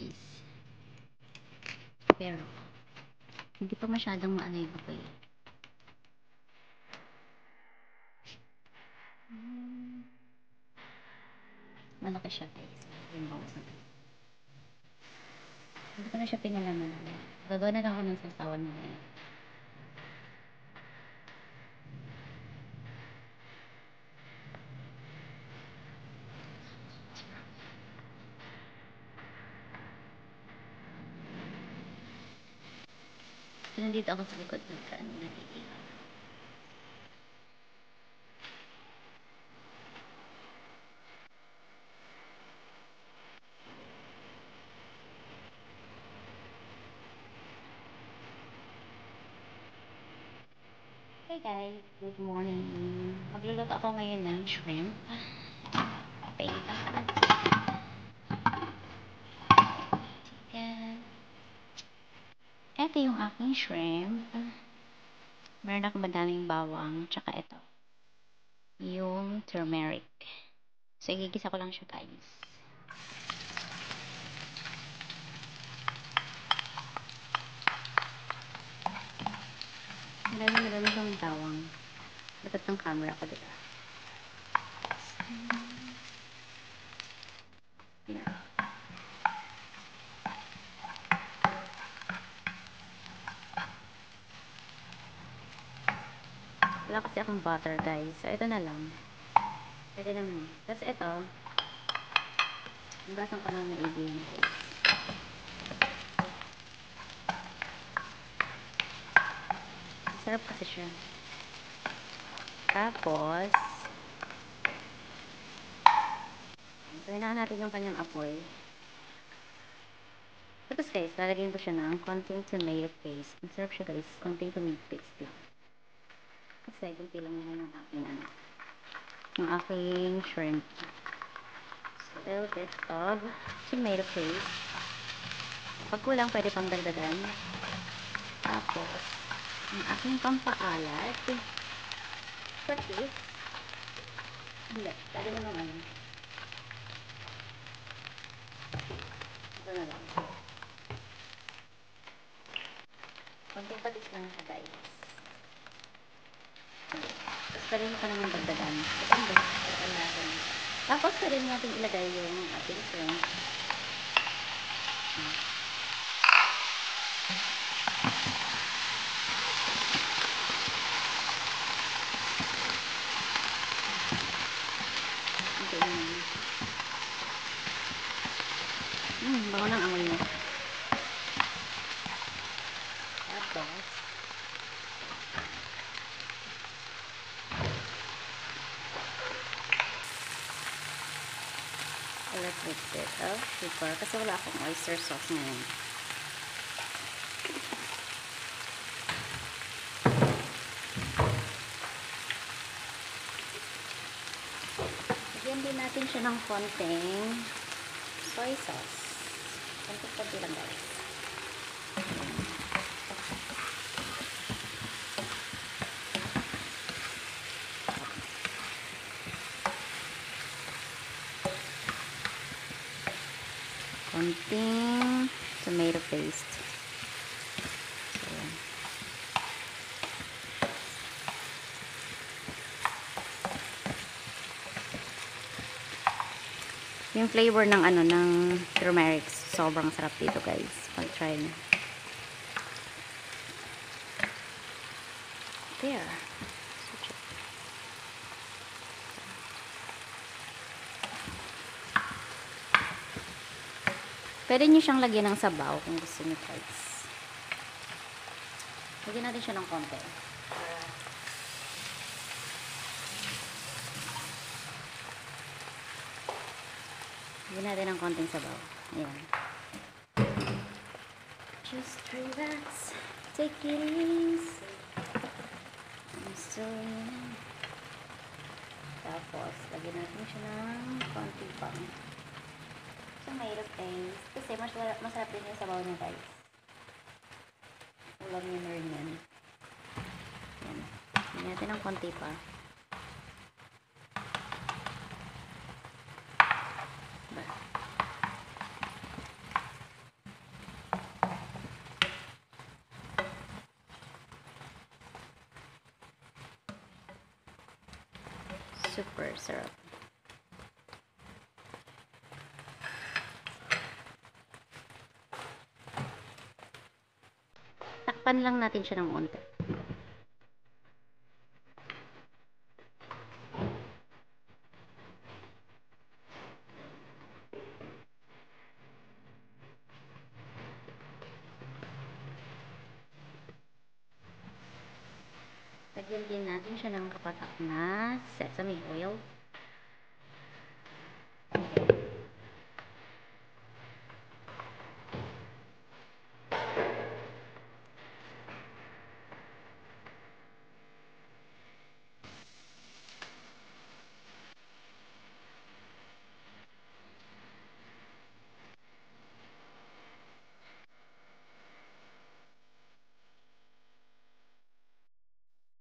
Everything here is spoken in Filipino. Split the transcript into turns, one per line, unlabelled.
guys. Pero, hindi pa masyadong maano yung apoy. Malaki siya guys. Yung bawang. Hindi ko na siya pinalaman. Gagawa na lang ako ng sasawan mo. So, nandito ako sa likod ng fan. Naliligaw. Hey guys, good morning. Magluluto ako ngayon ng shrimp. Chicken. Ito yung aking shrimp. Meron akong madaming bawang. Tsaka ito. Yung turmeric. So, igigisa ko lang siya guys. Marami kang bawang. Dapat ng camera ko dito. Wala kasi akong butter guys. So, ito na lang. Pwede naman. Tapos ito. Basan ko lang na ibig. Sarap kasi siya. Tapos, kailangan natin yung kanyang apoy. Tapos guys, lalagyan ko siya ng konting tomato paste. Masarap siya guys. Konting tomato paste lang. Kasi kunti lang naman ang aking yung aking shrimp. So, a little bit of tomato paste. Pag kulang, pwede pang dagdagan. Tapos, yung aking pampaalat. Pati. Hindi. Lagi mo naman. Ito na lang. Konting patis lang siya guys. Tapos pwede mo pa naman dagdagan. Tapos pwede natin ilagay yung ating shrimp. Bango ng amoy niya. Tapos, a little bit of pepper. Kasi wala akong oyster sauce ngayon. Lagyan din natin siya ng konting soy sauce. Konti lang guys. Konting tomato paste. So, yung flavor ng ng turmeric sobrang sarap dito guys. Pag-try nyo. There. Pwede nyo siyang lagyan ng sabaw kung gusto nyo guys. Lagyan natin siya ng konti. Lagyan natin ng konting sabaw. Ayan. Just relax. Take it easy. I'm so in. Tapos, lagyan natin siya ng konti pang tomato paste. Kasi masarap din yung sabaw niya guys. Ulam niya na rin yan. Yan. Lagyan natin ng konti pa. Super sarap. Takpan lang natin siya ng unti. Lagyan din natin siya ng kapatak na sesame oil.